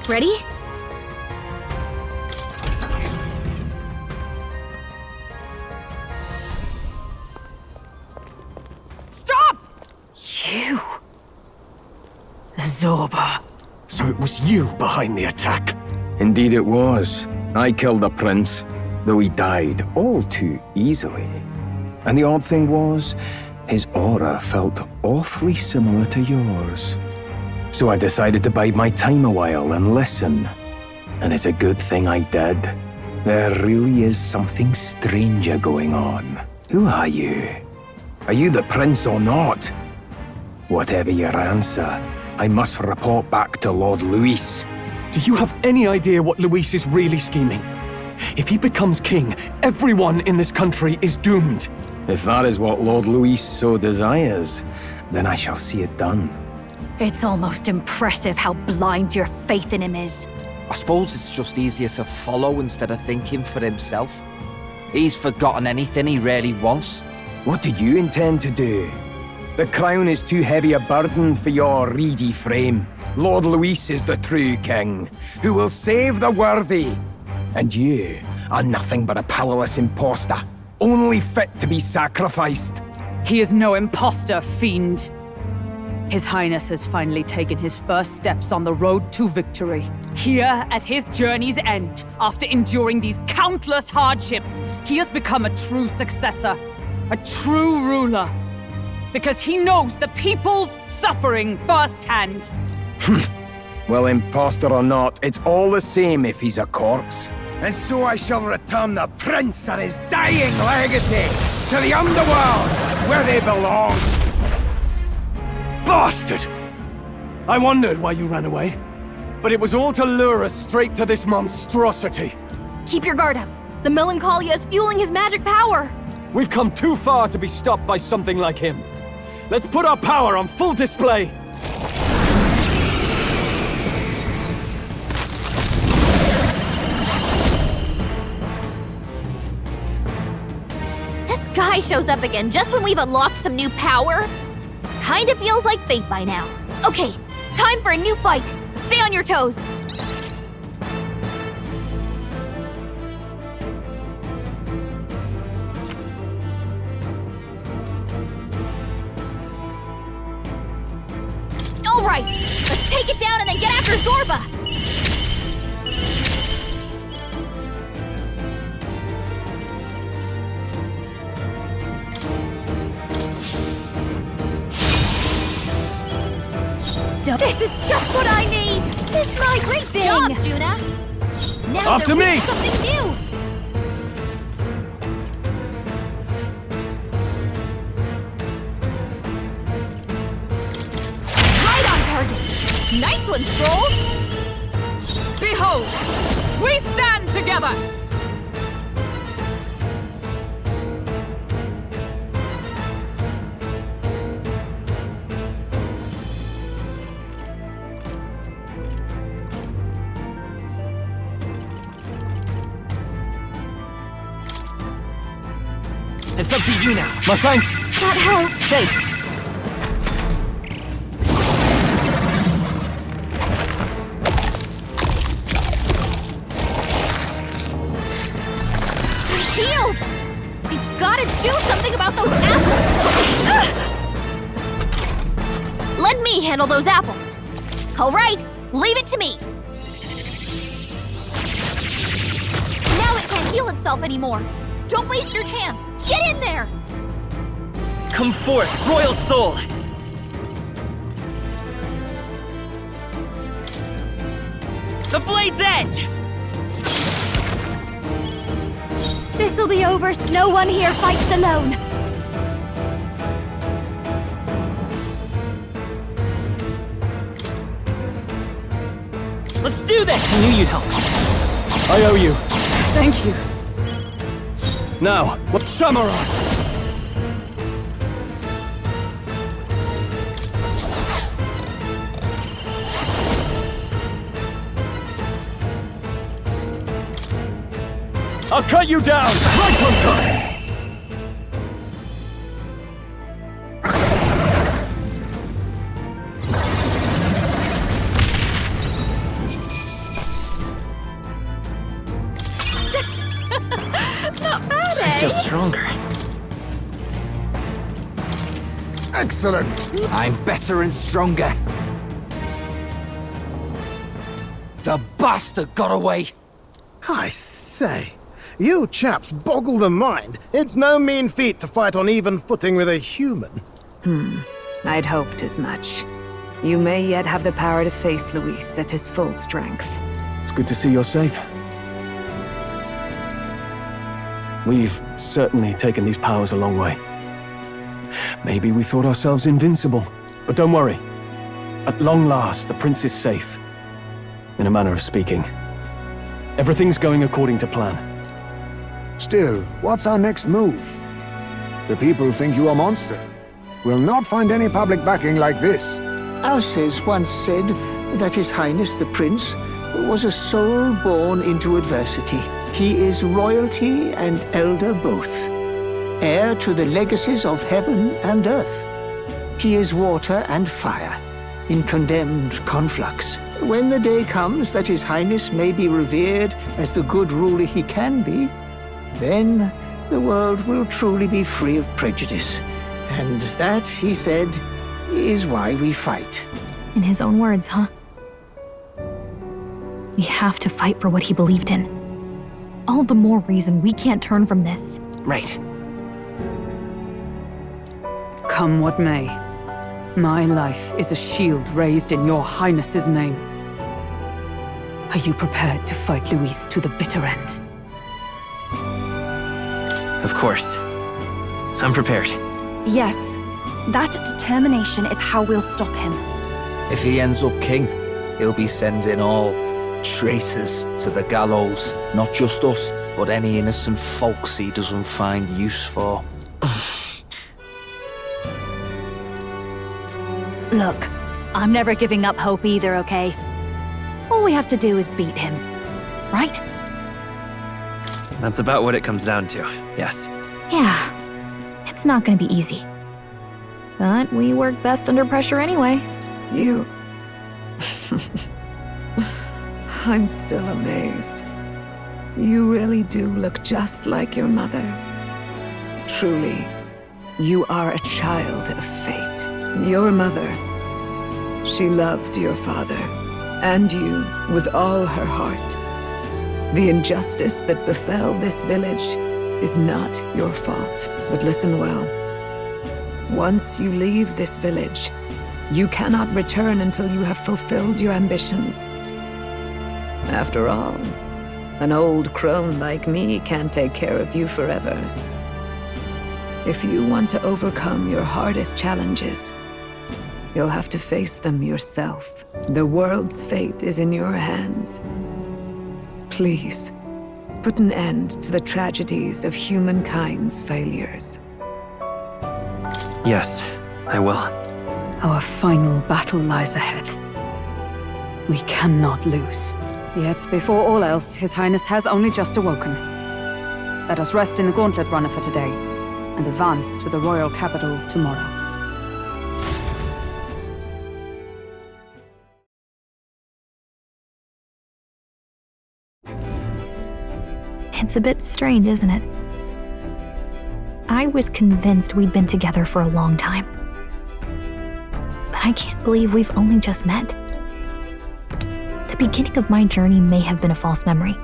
Ready? Stop! You! Zorba. So it was you behind the attack? Indeed it was. I killed the prince, though he died all too easily. And the odd thing was, his aura felt awfully similar to yours. So I decided to bide my time a while and listen. And it's a good thing I did. There really is something stranger going on. Who are you? Are you the prince or not? Whatever your answer, I must report back to Lord Luis. Do you have any idea what Luis is really scheming? If he becomes king, everyone in this country is doomed. If that is what Lord Luis so desires, then I shall see it done. It's almost impressive how blind your faith in him is. I suppose it's just easier to follow instead of thinking for himself. He's forgotten anything he really wants. What do you intend to do? The crown is too heavy a burden for your reedy frame. Lord Luis is the true king, who will save the worthy. And you are nothing but a powerless impostor, only fit to be sacrificed. He is no imposter, fiend. His Highness has finally taken his first steps on the road to victory. Here, at his journey's end, after enduring these countless hardships, he has become a true successor, a true ruler. Because he knows the people's suffering firsthand. Well, impostor or not, it's all the same if he's a corpse. And so I shall return the prince and his dying legacy to the underworld, where they belong. Bastard! I wondered why you ran away, but it was all to lure us straight to this monstrosity. Keep your guard up. The Melancholia is fueling his magic power. We've come too far to be stopped by something like him. Let's put our power on full display. This guy shows up again just when we've unlocked some new power. Kinda feels like fate by now. Okay, time for a new fight. Stay on your toes. All right, let's take it down and then get after Zorba. This is just what I need! This might great thing! Job, Juna! Now After me! Something new! Right on target! Nice one, Stroll! Behold, we stand together! It's up to you now. My thanks. That helped. Chase. Shield! We've got to do something about those apples! Ugh! Let me handle those apples. All right, leave it to me. Now it can't heal itself anymore. Don't waste your chance. Get in there! Come forth, royal soul! The blade's edge! This'll be over so no one here fights alone. Let's do this! I knew you'd help. I owe you. Thank you. Now, what samurai? I'll cut you down, right on target! feel stronger. Excellent! I'm better and stronger. The bastard got away. I say, you chaps boggle the mind. It's no mean feat to fight on even footing with a human. I'd hoped as much. You may yet have the power to face Luis at his full strength. It's good to see you're safe. We've certainly taken these powers a long way. Maybe we thought ourselves invincible, but don't worry. At long last, the prince is safe. In a manner of speaking. Everything's going according to plan. Still, what's our next move? The people think you a monster. We'll not find any public backing like this. Alces once said that His Highness the Prince was a soul born into adversity. He is royalty and elder both, heir to the legacies of heaven and earth. He is water and fire, in condemned conflux. When the day comes that His Highness may be revered as the good ruler he can be, then the world will truly be free of prejudice. And that, he said, is why we fight. In his own words, huh? We have to fight for what he believed in. All the more reason we can't turn from this. Right. Come what may, my life is a shield raised in your highness's name. Are you prepared to fight Luis to the bitter end? Of course. I'm prepared. Yes, that determination is how we'll stop him. If he ends up king, he'll be sending all traitors to the gallows. Not just us, but any innocent folks he doesn't find use for. Look, I'm never giving up hope either, okay? All we have to do is beat him, right? That's about what it comes down to, yes. Yeah, it's not gonna be easy. But we work best under pressure anyway. You... I'm still amazed. You really do look just like your mother. Truly, you are a child of fate. Your mother, she loved your father, and you with all her heart. The injustice that befell this village is not your fault. But listen well. Once you leave this village, you cannot return until you have fulfilled your ambitions. After all, an old crone like me can't take care of you forever. If you want to overcome your hardest challenges, you'll have to face them yourself. The world's fate is in your hands. Please, put an end to the tragedies of humankind's failures. Yes, I will. Our final battle lies ahead. We cannot lose. Yet, before all else, His Highness has only just awoken. Let us rest in the Gauntlet Runner for today, and advance to the royal capital tomorrow. It's a bit strange, isn't it? I was convinced we'd been together for a long time. But I can't believe we've only just met. The beginning of my journey may have been a false memory.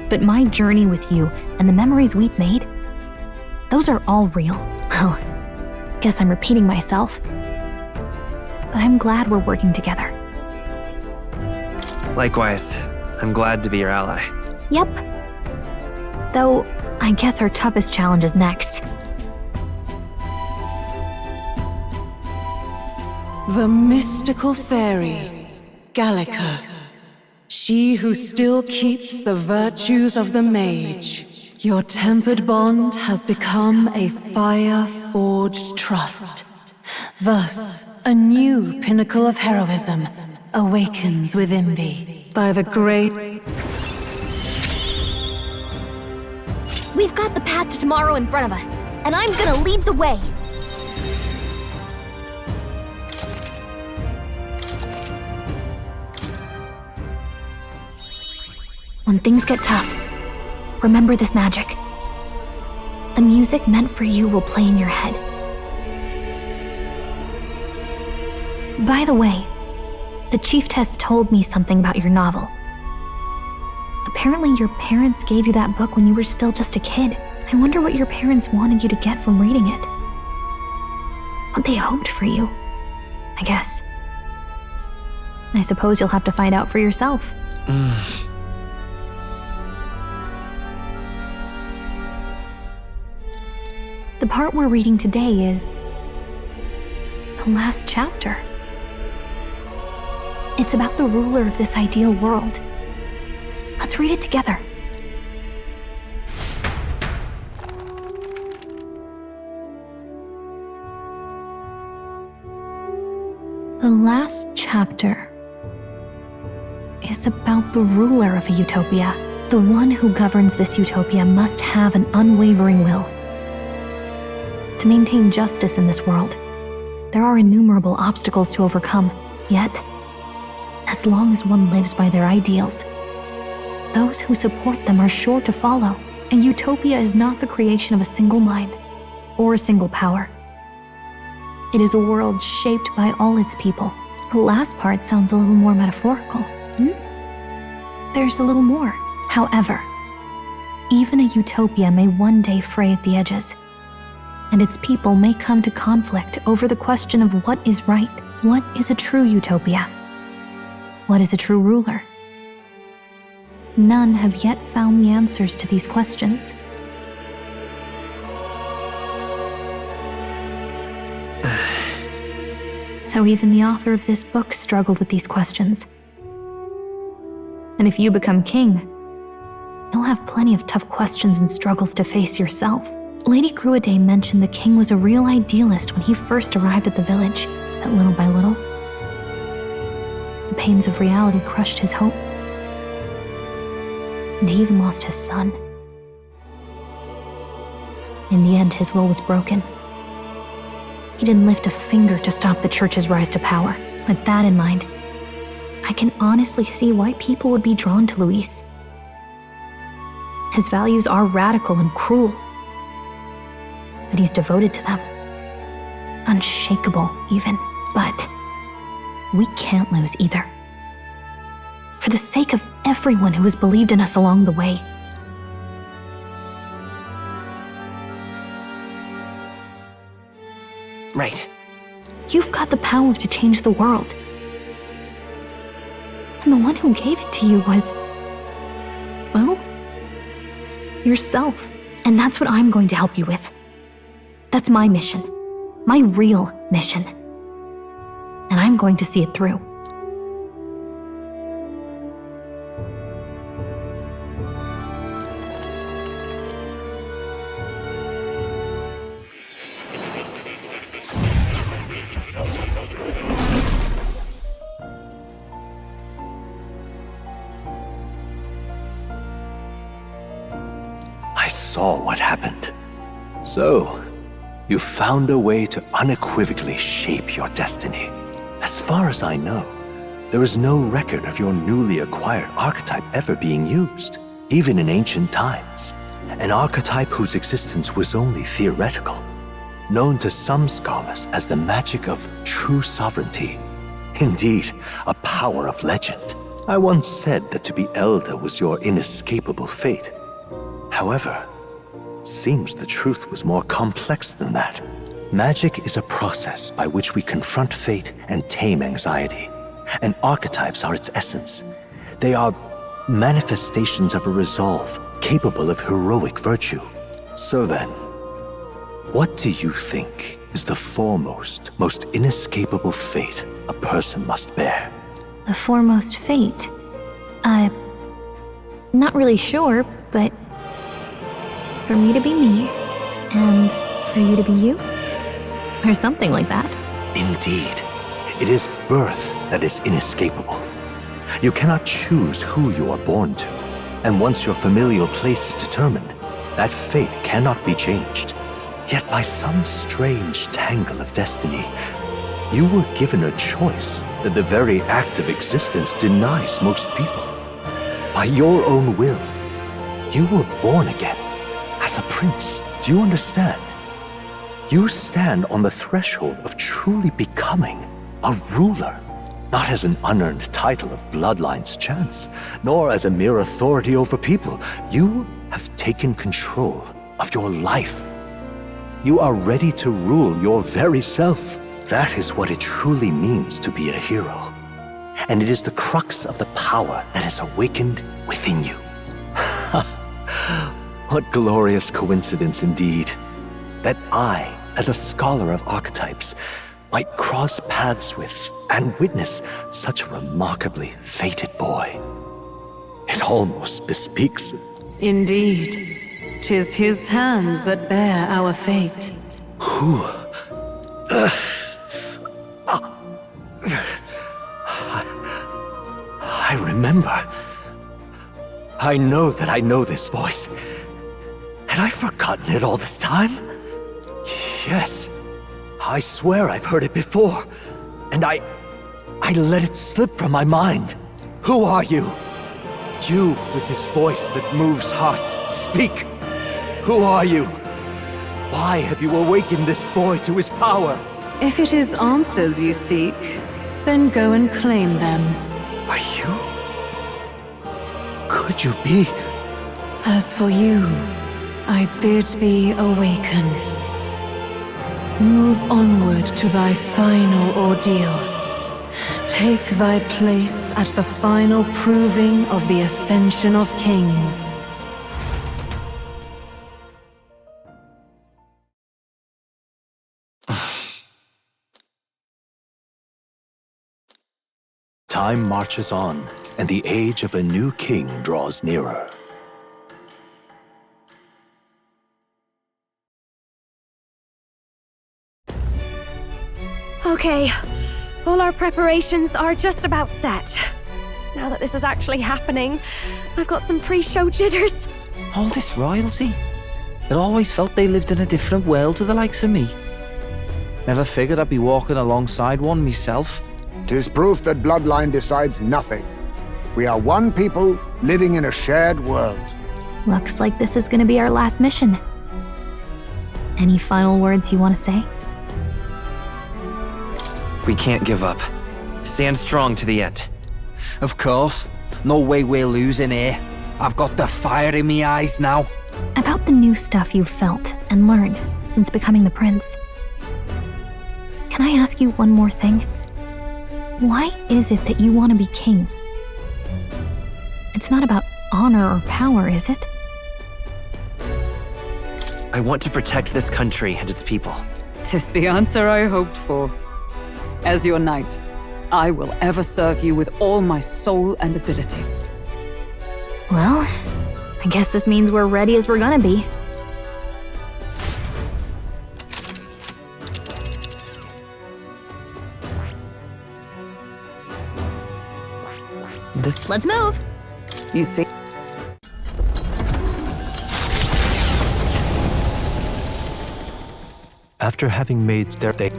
But my journey with you and the memories we've made, those are all real. Well, guess I'm repeating myself. But I'm glad we're working together. Likewise, I'm glad to be your ally. Yep. Though, I guess our toughest challenge is next. The mystical fairy, Gallica. She who still keeps the virtues of the mage. Your tempered bond has become a fire-forged trust. Thus, a new pinnacle of heroism awakens within thee. By the great... We've got the path to tomorrow in front of us, and I'm gonna lead the way. When things get tough, remember this magic. the music meant for you will play in your head. By the way, the chiefess told me something about your novel. Apparently your parents gave you that book when you were still just a kid. I wonder what your parents wanted you to get from reading it. What they hoped for you, I guess. I suppose you'll have to find out for yourself. The part we're reading today is the last chapter. It's about the ruler of this ideal world. Let's read it together. The last chapter is about the ruler of a utopia. The one who governs this utopia must have an unwavering will. To maintain justice in this world, there are innumerable obstacles to overcome. Yet, as long as one lives by their ideals, those who support them are sure to follow. A utopia is not the creation of a single mind or a single power. It is a world shaped by all its people. The last part sounds a little more metaphorical. There's a little more. However, even a utopia may one day fray at the edges, and its people may come to conflict over the question of what is right. What is a true utopia? What is a true ruler? None have yet found the answers to these questions. So even the author of this book struggled with these questions. And if you become king, you'll have plenty of tough questions and struggles to face yourself. Lady Gruaday mentioned the king was a real idealist when he first arrived at the village, but little by little, the pains of reality crushed his hope. And he even lost his son. In the end, his will was broken. He didn't lift a finger to stop the church's rise to power. With that in mind, I can honestly see why people would be drawn to Luis. His values are radical and cruel, but he's devoted to them. Unshakable, even. But we can't lose either. For the sake of everyone who has believed in us along the way. Right. You've got the power to change the world. And the one who gave it to you was, well, yourself. And that's what I'm going to help you with. That's my mission. My real mission. And I'm going to see it through. I saw what happened. So, you found a way to unequivocally shape your destiny. As far as I know, there is no record of your newly acquired archetype ever being used, even in ancient times. An archetype whose existence was only theoretical, known to some scholars as the magic of true sovereignty. Indeed, a power of legend. I once said that to be elder was your inescapable fate. However, it seems the truth was more complex than that. Magic is a process by which we confront fate and tame anxiety. And archetypes are its essence. They are manifestations of a resolve capable of heroic virtue. So then, what do you think is the foremost, most inescapable fate a person must bear? The foremost fate? Not really sure, but for me to be me, and for you to be you? Or something like that. Indeed. It is birth that is inescapable. You cannot choose who you are born to, and once your familial place is determined, that fate cannot be changed. Yet by some strange tangle of destiny, you were given a choice that the very act of existence denies most people. By your own will, you were born again as a prince. Do you understand? You stand on the threshold of truly becoming a ruler, not as an unearned title of bloodline's chance, nor as a mere authority over people. You have taken control of your life. You are ready to rule your very self. That is what it truly means to be a hero. And it is the crux of the power that is awakened within you. What glorious coincidence indeed, that I, as a scholar of archetypes, might cross paths with and witness such a remarkably fated boy. It almost bespeaks. Indeed, 'tis his hands that bear our fate. Who? I remember. I know that I know this voice. Had I forgotten it all this time? Yes. I swear I've heard it before. And I let it slip from my mind. Who are you? You with this voice that moves hearts. Speak. Who are you? Why have you awakened this boy to his power? If it is answers you seek, then go and claim them. Are you? Could you be? As for you, I bid thee awaken. Move onward to thy final ordeal. Take thy place at the final proving of the ascension of kings. Time marches on, and the age of a new king draws nearer. Okay, all our preparations are just about set. Now that this is actually happening, I've got some pre-show jitters. All this royalty? It always felt they lived in a different world to the likes of me. Never figured I'd be walking alongside one myself. 'Tis proof that bloodline decides nothing. We are one people living in a shared world. Looks like this is gonna be our last mission. Any final words you want to say? We can't give up. Stand strong to the end. Of course. No way we're losing here. I've got the fire in me eyes now. About the new stuff you've felt and learned since becoming the prince. Can I ask you one more thing? Why is it that you want to be king? It's not about honor or power, is it? I want to protect this country and its people. 'Tis the answer I hoped for. As your knight, I will ever serve you with all my soul and ability. Well, I guess this means we're ready as we're gonna be. Let's move! You see? After having made their day,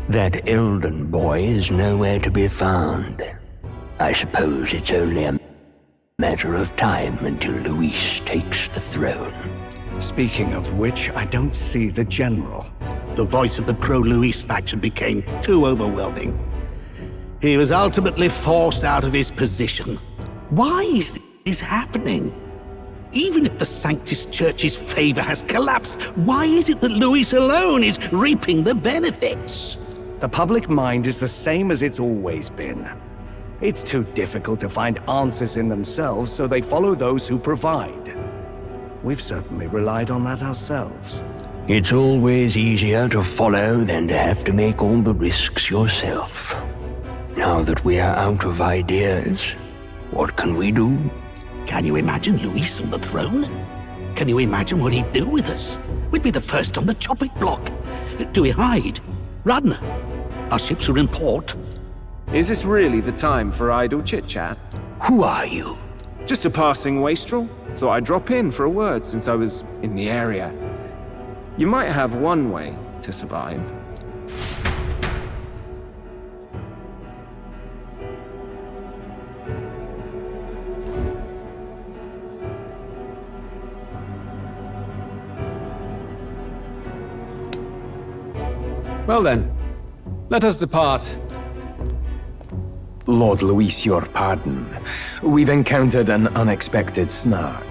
That Elden boy is nowhere to be found. I suppose it's only a matter of time until Luis takes the throne. Speaking of which, I don't see the general. The voice of the pro-Luis faction became too overwhelming. He was ultimately forced out of his position. Why is this happening? Even if the Sanctus Church's favor has collapsed, why is it that Luis alone is reaping the benefits? The public mind is the same as it's always been. It's too difficult to find answers in themselves, so they follow those who provide. We've certainly relied on that ourselves. It's always easier to follow than to have to make all the risks yourself. Now that we are out of ideas, what can we do? Can you imagine Luis on the throne? Can you imagine what he'd do with us? We'd be the first on the chopping block. Do we hide? Run? Our ships are in port. Is this really the time for idle chit-chat? Who are you? Just a passing wastrel. Thought I'd drop in for a word since I was in the area. You might have one way to survive. Well then, let us depart. Lord Luis, your pardon. We've encountered an unexpected snag.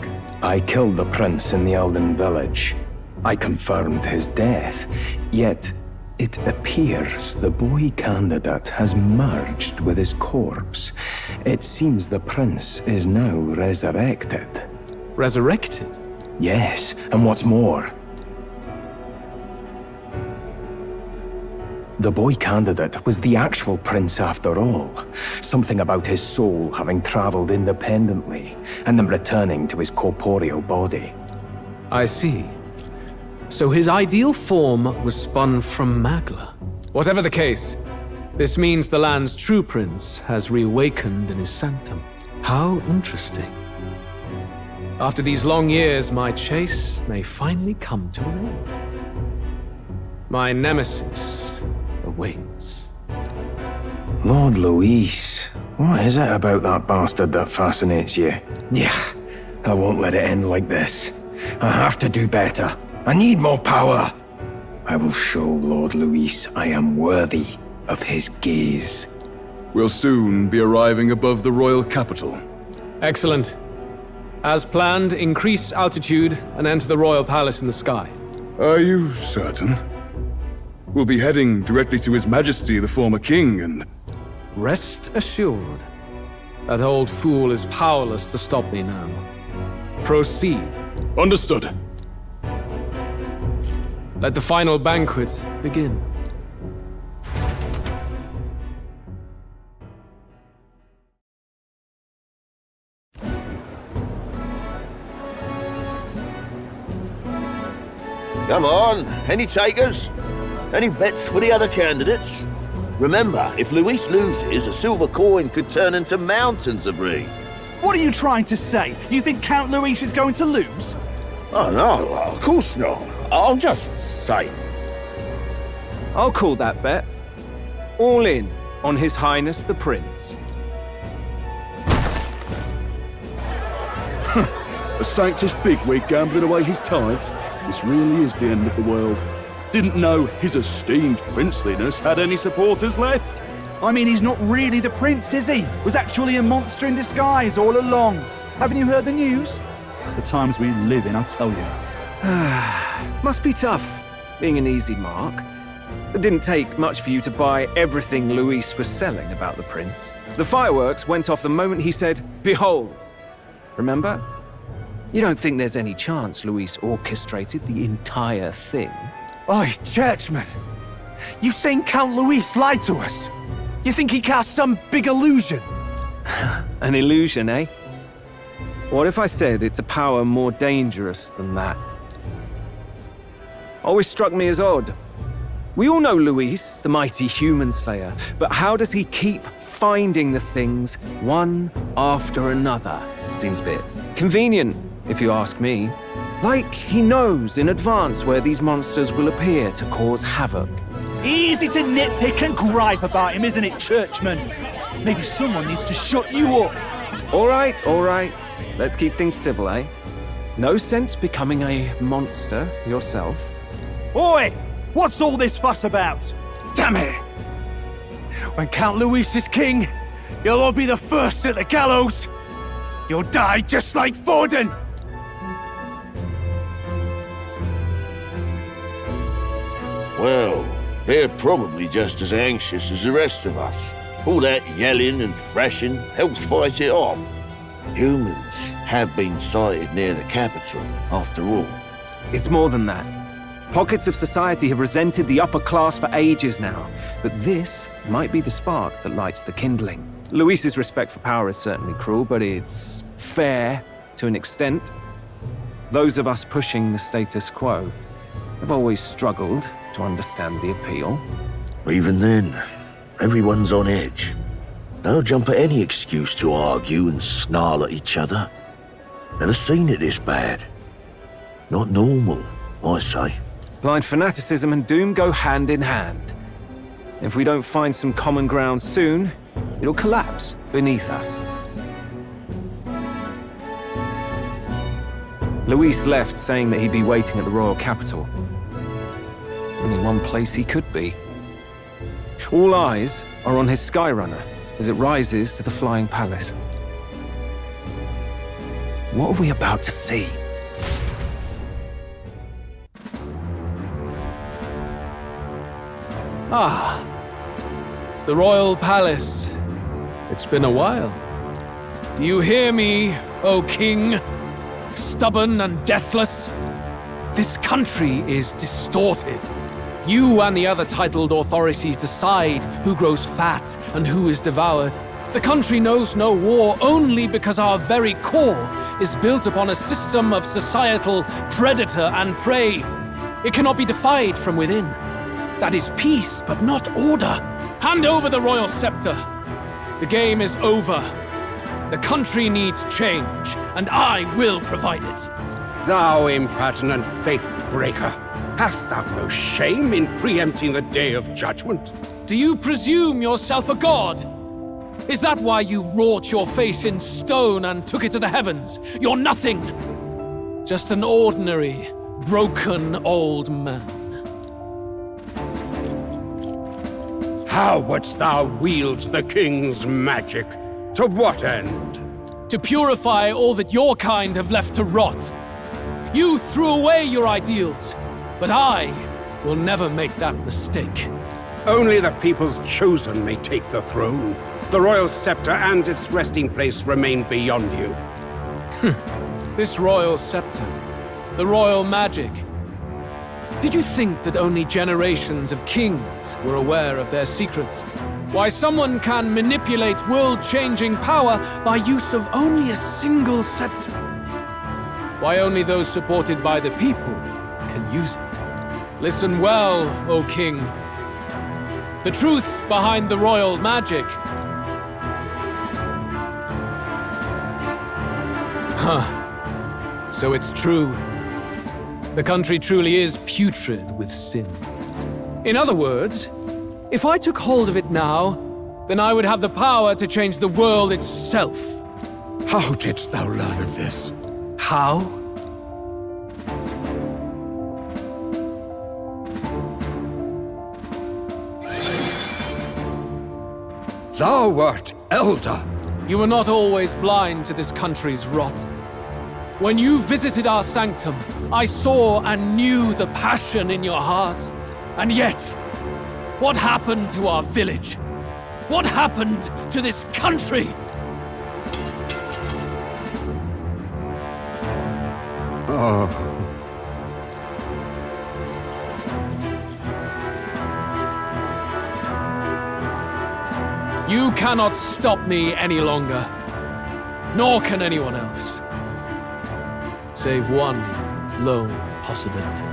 I killed the prince in the Elden village. I confirmed his death, yet it appears the boy candidate has merged with his corpse. It seems the prince is now resurrected. Resurrected? Yes, and what's more, the boy candidate was the actual prince after all. Something about his soul having traveled independently, and then returning to his corporeal body. I see. So his ideal form was spun from Magla. Whatever the case, this means the land's true prince has reawakened in his sanctum. How interesting. After these long years, my chase may finally come to an end. My nemesis awaits. Lord Luis, what is it about that bastard that fascinates you? Yeah, I won't let it end like this. I have to do better. I need more power. I will show Lord Luis I am worthy of his gaze. We'll soon be arriving above the royal capital. Excellent. As planned, increase altitude and enter the royal palace in the sky. Are you certain? We'll be heading directly to His Majesty, the former king, and... Rest assured, that old fool is powerless to stop me now. Proceed. Understood. Let the final banquet begin. Come on, any takers? Any bets for the other candidates? Remember, if Luis loses, a silver coin could turn into mountains of Reeve. What are you trying to say? You think Count Luis is going to lose? Oh no, of course not. I'll just say. I'll call that bet. All in on His Highness the Prince. A Sanctus bigwig gambling away his tides? This really is the end of the world. Didn't know his esteemed princeliness had any supporters left. I mean, he's not really the prince, is he? Was actually a monster in disguise all along. Haven't you heard the news? The times we live in, I tell you. Must be tough, being an easy mark. It didn't take much for you to buy everything Luis was selling about the prince. The fireworks went off the moment he said, "Behold." Remember? You don't think there's any chance Luis orchestrated the entire thing? Oi, churchman! You saying Count Luis lied to us? You think he cast some big illusion? An illusion, eh? What if I said it's a power more dangerous than that? Always struck me as odd. We all know Luis, the mighty human slayer, but how does he keep finding the things one after another? Seems a bit convenient, if you ask me. Like he knows in advance where these monsters will appear to cause havoc. Easy to nitpick and gripe about him, isn't it, churchman? Maybe someone needs to shut you up. All right. Let's keep things civil, eh? No sense becoming a monster yourself. Oi! What's all this fuss about? Damn it! When Count Luis is king, you'll all be the first at the gallows. You'll die just like Forden. Well, they're probably just as anxious as the rest of us. All that yelling and thrashing helps fight it off. Humans have been sighted near the capital, after all. It's more than that. Pockets of society have resented the upper class for ages now, but this might be the spark that lights the kindling. Luis's respect for power is certainly cruel, but it's fair to an extent. Those of us pushing the status quo have always struggled to understand the appeal. Even then, everyone's on edge. They'll jump at any excuse to argue and snarl at each other. Never seen it this bad. Not normal, I say. Blind fanaticism and doom go hand in hand. If we don't find some common ground soon, it'll collapse beneath us. Luis left saying that he'd be waiting at the royal capital. Only one place he could be. All eyes are on his Skyrunner as it rises to the flying palace. What are we about to see? Ah, the royal palace. It's been a while. Do you hear me, O king? Stubborn and deathless? This country is distorted. You and the other titled authorities decide who grows fat and who is devoured. The country knows no war only because our very core is built upon a system of societal predator and prey. It cannot be defied from within. That is peace, but not order. Hand over the royal scepter. The game is over. The country needs change, and I will provide it. Thou impertinent faith breaker, hast thou no shame in preempting the day of judgment? Do you presume yourself a god? Is that why you wrought your face in stone and took it to the heavens? You're nothing. Just an ordinary, broken old man. How wouldst thou wield the king's magic? To what end? To purify all that your kind have left to rot. You threw away your ideals, but I will never make that mistake. Only the people's chosen may take the throne. The royal scepter and its resting place remain beyond you. This royal scepter, the royal magic. Did you think that only generations of kings were aware of their secrets? Why someone can manipulate world-changing power by use of only a single scepter? Why only those supported by the people can use it? Listen well, O king. The truth behind the royal magic. So it's true. The country truly is putrid with sin. In other words, if I took hold of it now, then I would have the power to change the world itself. How didst thou learn of this? How? Thou wert elder. You were not always blind to this country's rot. When you visited our sanctum, I saw and knew the passion in your heart. And yet, what happened to our village? What happened to this country? Oh. You cannot stop me any longer. Nor can anyone else. Save one lone possibility.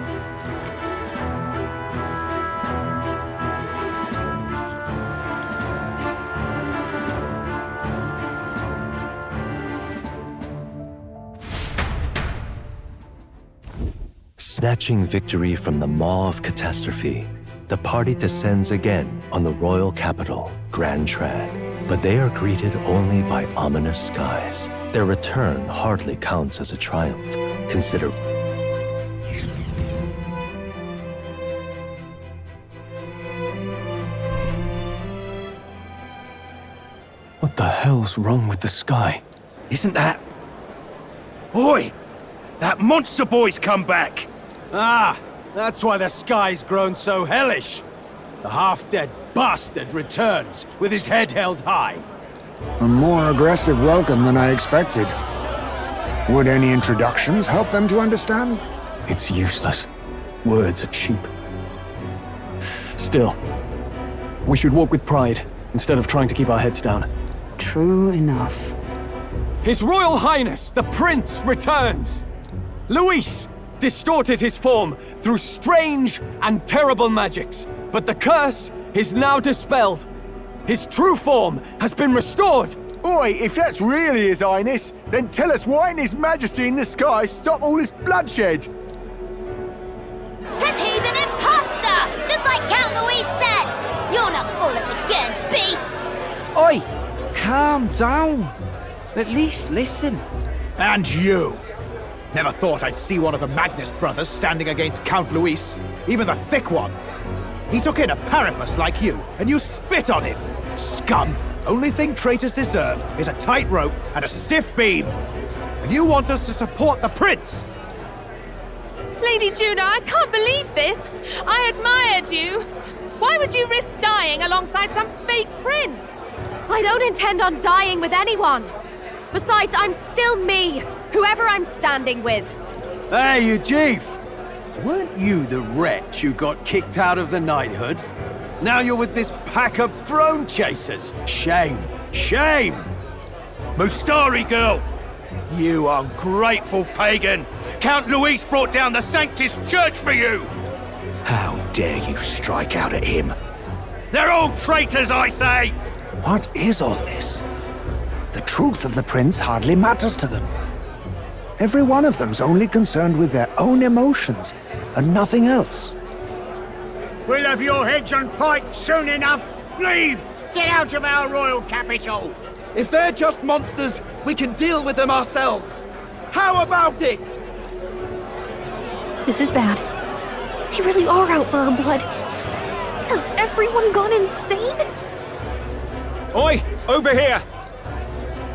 Snatching victory from the maw of catastrophe, the party descends again on the royal capital, Grand Trad. But they are greeted only by ominous skies. Their return hardly counts as a triumph. Consider... What the hell's wrong with the sky? Isn't that... Oi! That monster boy's come back! Ah, that's why the sky's grown so hellish. The half-dead bastard returns with his head held high. A more aggressive welcome than I expected. Would any introductions help them to understand? It's useless. Words are cheap. Still, we should walk with pride instead of trying to keep our heads down. True enough. His Royal Highness, the Prince, returns! Luis distorted his form through strange and terrible magics, but the curse is now dispelled. His true form has been restored! Oi, if that's really His Highness, then tell us why in His Majesty in the sky stop all this bloodshed? Because he's an imposter! Just like Count Luis said! You'll not fool us again, beast! Oi! Calm down. At least listen. And you! Never thought I'd see one of the Magnus brothers standing against Count Luis, even the thick one. He took in a parapus like you, and you spit on him! Scum! Only thing traitors deserve is a tight rope and a stiff beam! And you want us to support the prince! Lady Juna, I can't believe this! I admired you! Why would you risk dying alongside some fake prince? I don't intend on dying with anyone! Besides, I'm still me, whoever I'm standing with. Hey, you chief! Weren't you the wretch who got kicked out of the knighthood? Now you're with this pack of throne chasers! Shame! Shame! Mustari girl! You ungrateful pagan! Count Luis brought down the Sanctus Church for you! How dare you strike out at him? They're all traitors, I say! What is all this? The truth of the prince hardly matters to them. Every one of them's only concerned with their own emotions, and nothing else. We'll have your heads on pike soon enough. Leave! Get out of our royal capital! If they're just monsters, we can deal with them ourselves. How about it? This is bad. They really are out for our blood. Has everyone gone insane? Oi! Over here!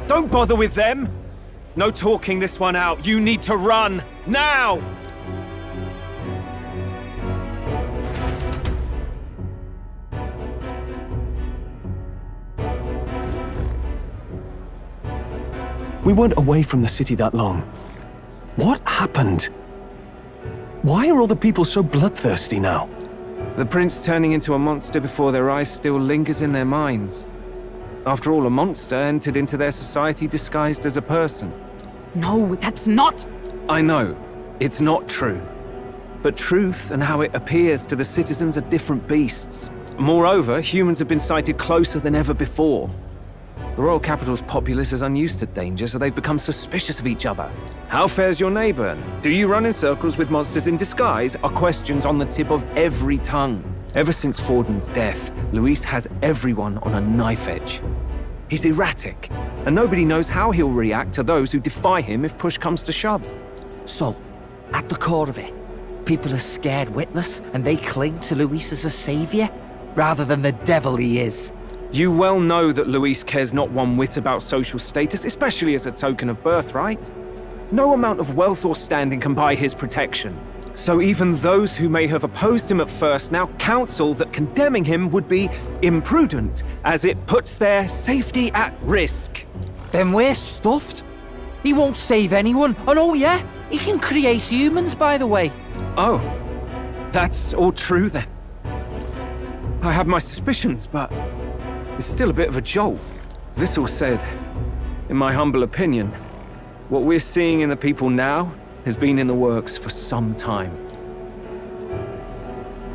Don't bother with them! No talking this one out. You need to run! Now! We weren't away from the city that long. What happened? Why are all the people so bloodthirsty now? The prince turning into a monster before their eyes still lingers in their minds. After all, a monster entered into their society disguised as a person. No, that's not... I know, it's not true. But truth and how it appears to the citizens are different beasts. Moreover, humans have been sighted closer than ever before. The royal capital's populace is unused to danger, so they've become suspicious of each other. How fares your neighbor? Do you run in circles with monsters in disguise? Are questions on the tip of every tongue. Ever since Forden's death, Luis has everyone on a knife edge. He's erratic, and nobody knows how he'll react to those who defy him if push comes to shove. So, at the core of it, people are scared witless, and they cling to Luis as a savior, rather than the devil he is. You well know that Luis cares not one whit about social status, especially as a token of birthright. No amount of wealth or standing can buy his protection. So even those who may have opposed him at first now counsel that condemning him would be imprudent, as it puts their safety at risk. Then we're stuffed. He won't save anyone, and oh yeah, he can create humans, by the way. Oh, that's all true then. I have my suspicions, but it's still a bit of a jolt. This all said, in my humble opinion, what we're seeing in the people now has been in the works for some time.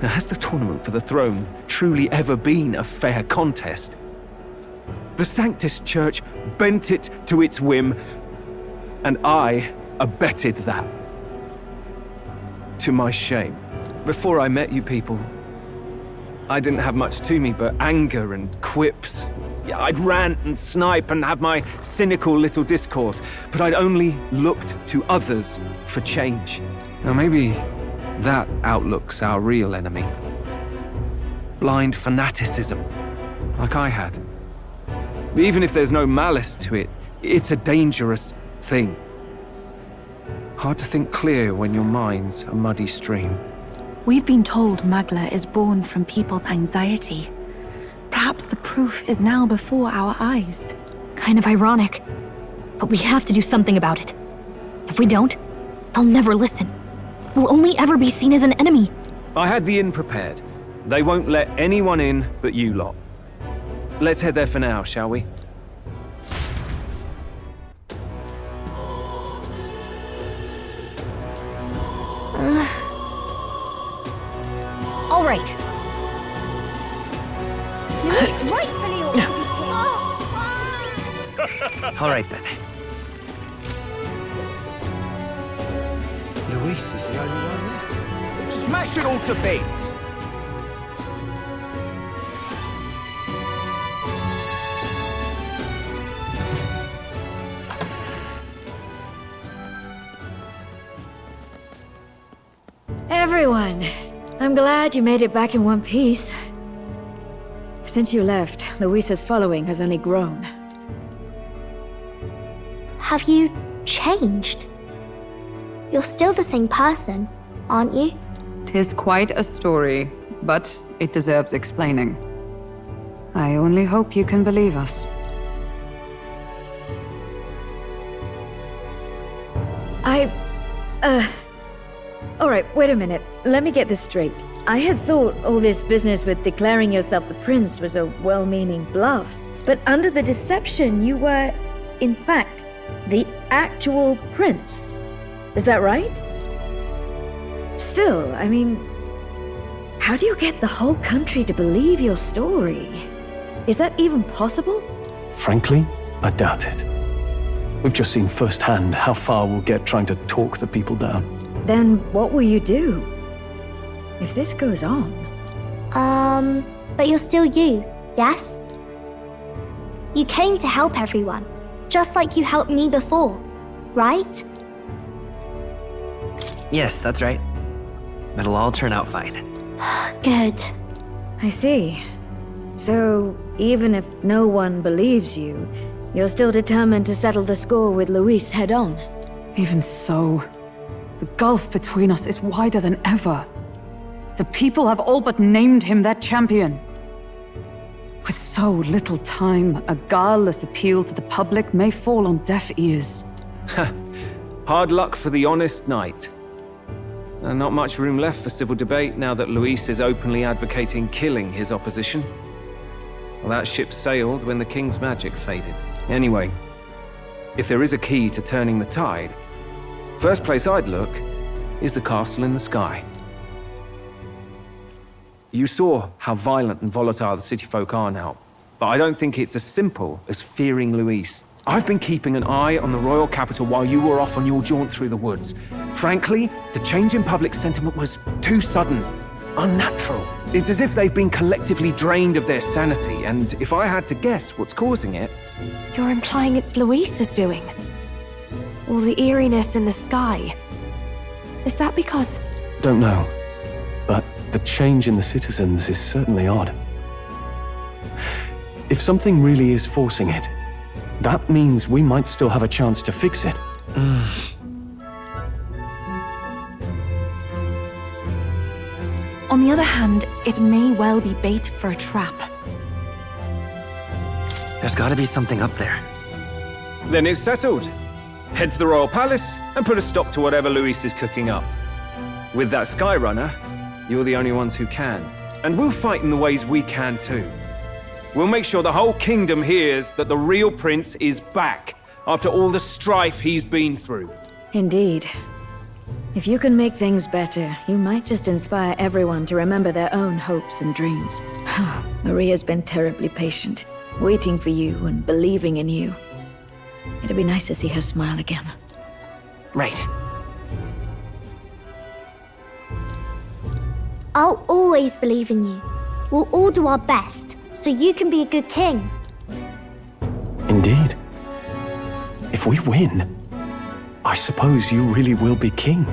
Now, has the tournament for the throne truly ever been a fair contest? The Sanctus Church bent it to its whim, and I abetted that. To my shame. Before I met you people, I didn't have much to me but anger and quips. I'd rant and snipe and have my cynical little discourse, but I'd only looked to others for change. Now maybe that outlook's our real enemy. Blind fanaticism, like I had. Even if there's no malice to it, it's a dangerous thing. Hard to think clear when your mind's a muddy stream. We've been told Magla is born from people's anxiety. Perhaps the proof is now before our eyes. Kind of ironic. But we have to do something about it. If we don't, they'll never listen. We'll only ever be seen as an enemy. I had the inn prepared. They won't let anyone in but you lot. Let's head there for now, shall we? All right. All right then. Luis is the only one. Smash it all to bits! Everyone, I'm glad you made it back in one piece. Since you left, Luis's following has only grown. Have you changed? You're still the same person, aren't you? 'Tis quite a story, but it deserves explaining. I only hope you can believe us. Alright, wait a minute. Let me get this straight. I had thought all this business with declaring yourself the prince was a well-meaning bluff. But under the deception, you were, in fact, the actual prince. Is that right? Still, I mean, how do you get the whole country to believe your story? Is that even possible? Frankly, I doubt it. We've just seen firsthand how far we'll get trying to talk the people down. Then what will you do? If this goes on... But you're still you, yes? You came to help everyone, just like you helped me before, right? Yes, that's right. It'll all turn out fine. Good. I see. So, even if no one believes you, you're still determined to settle the score with Luis head-on? Even so, the gulf between us is wider than ever. The people have all but named him their champion. With so little time, a guileless appeal to the public may fall on deaf ears. Hard luck for the honest knight. And not much room left for civil debate now that Luis is openly advocating killing his opposition. Well, that ship sailed when the king's magic faded. Anyway, if there is a key to turning the tide, first place I'd look is the castle in the sky. You saw how violent and volatile the city folk are now, but I don't think it's as simple as fearing Luis. I've been keeping an eye on the royal capital while you were off on your jaunt through the woods. Frankly, the change in public sentiment was too sudden, unnatural. It's as if they've been collectively drained of their sanity, and if I had to guess what's causing it... You're implying it's Luis's doing? All the eeriness in the sky. Is that because... Don't know, but the change in the citizens is certainly odd. If something really is forcing it, that means we might still have a chance to fix it. On the other hand, it may well be bait for a trap. There's gotta be something up there. Then it's settled. Head to the royal palace and put a stop to whatever Luis is cooking up. With that Skyrunner, you're the only ones who can. And we'll fight in the ways we can too. We'll make sure the whole kingdom hears that the real prince is back after all the strife he's been through. Indeed. If you can make things better, you might just inspire everyone to remember their own hopes and dreams. Maria's been terribly patient, waiting for you and believing in you. It'd be nice to see her smile again. Right. I'll always believe in you. We'll all do our best, so you can be a good king. Indeed. If we win, I suppose you really will be king.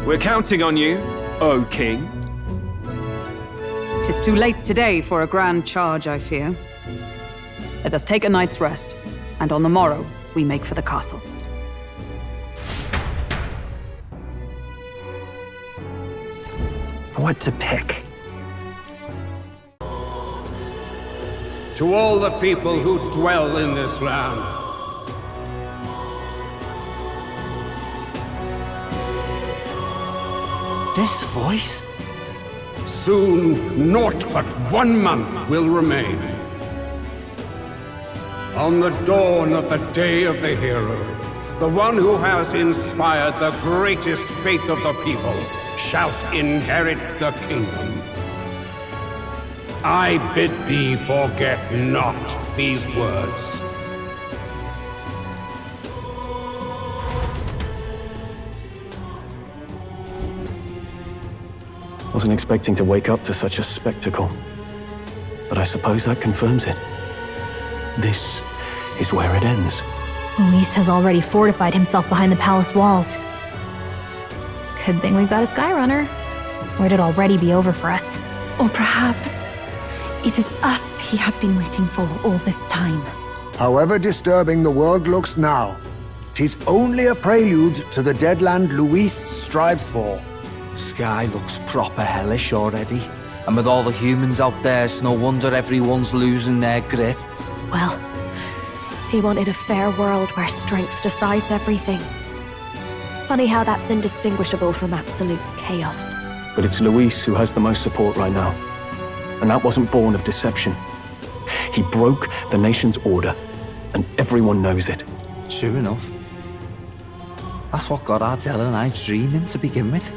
We're counting on you, O king. 'Tis too late today for a grand charge, I fear. Let us take a night's rest, and on the morrow, we make for the castle. What to pick? To all the people who dwell in this land, this voice? Soon, naught but 1 month will remain. On the dawn of the day of the hero, the one who has inspired the greatest faith of the people shalt inherit the kingdom. I bid thee forget not these words. Wasn't expecting to wake up to such a spectacle, but I suppose that confirms it. This is where it ends. Luis has already fortified himself behind the palace walls. Good thing we've got a Skyrunner. or it'd already be over for us. Or perhaps it is us he has been waiting for all this time. However disturbing the world looks now, 'tis only a prelude to the deadland Luis strives for. Sky looks proper hellish already. And with all the humans out there, it's no wonder everyone's losing their grip. Well, he wanted a fair world where strength decides everything. Funny how that's indistinguishable from absolute chaos. But it's Luis who has the most support right now. And that wasn't born of deception. He broke the nation's order, and everyone knows it. True enough. That's what got Ardell and I dreaming to begin with.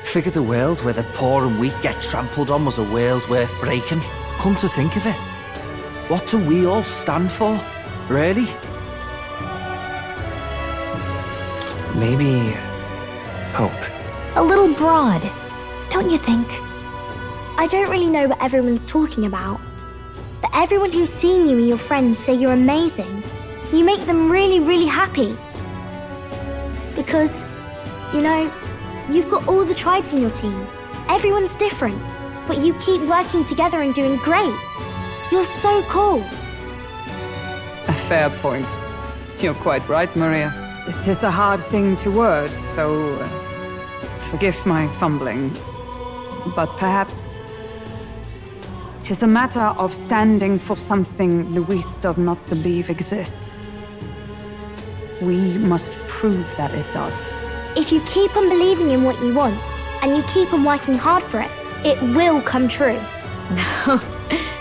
Figured a world where the poor and weak get trampled on was a world worth breaking. Come to think of it, what do we all stand for, really? Maybe hope. A little broad, don't you think? I don't really know what everyone's talking about, but everyone who's seen you and your friends say you're amazing. You make them really, really happy. Because, you know, you've got all the tribes in your team. Everyone's different, but you keep working together and doing great. You're so cool. A fair point. You're quite right, Maria. It is a hard thing to word, so forgive my fumbling. But perhaps 'tis a matter of standing for something Luis does not believe exists. We must prove that it does. If you keep on believing in what you want, and you keep on working hard for it, it will come true.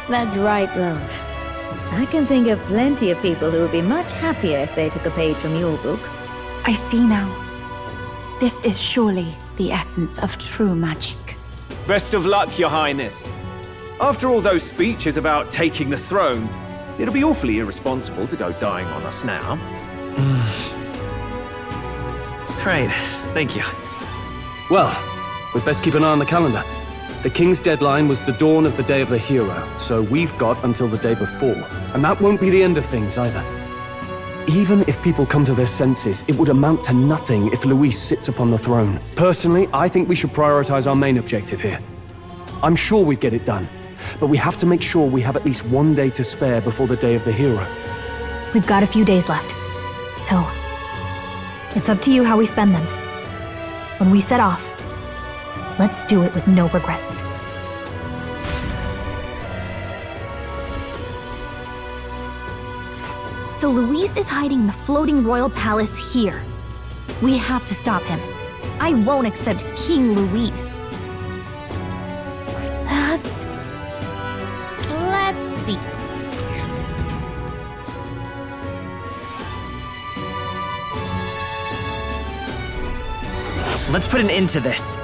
That's right, love. I can think of plenty of people who would be much happier if they took a page from your book. I see now. This is surely the essence of true magic. Best of luck, Your Highness. After all those speeches about taking the throne, it'll be awfully irresponsible to go dying on us now. Right, thank you. Well, we'd best keep an eye on the calendar. The King's deadline was the dawn of the Day of the Hero, so we've got until the day before. And that won't be the end of things either. Even if people come to their senses, it would amount to nothing if Luis sits upon the throne. Personally, I think we should prioritize our main objective here. I'm sure we'd get it done, but we have to make sure we have at least one day to spare before the Day of the Hero. We've got a few days left, so it's up to you how we spend them. When we set off, let's do it with no regrets. So Luis is hiding in the floating royal palace here. We have to stop him. I won't accept King Luis. Let's see. Let's put an end to this.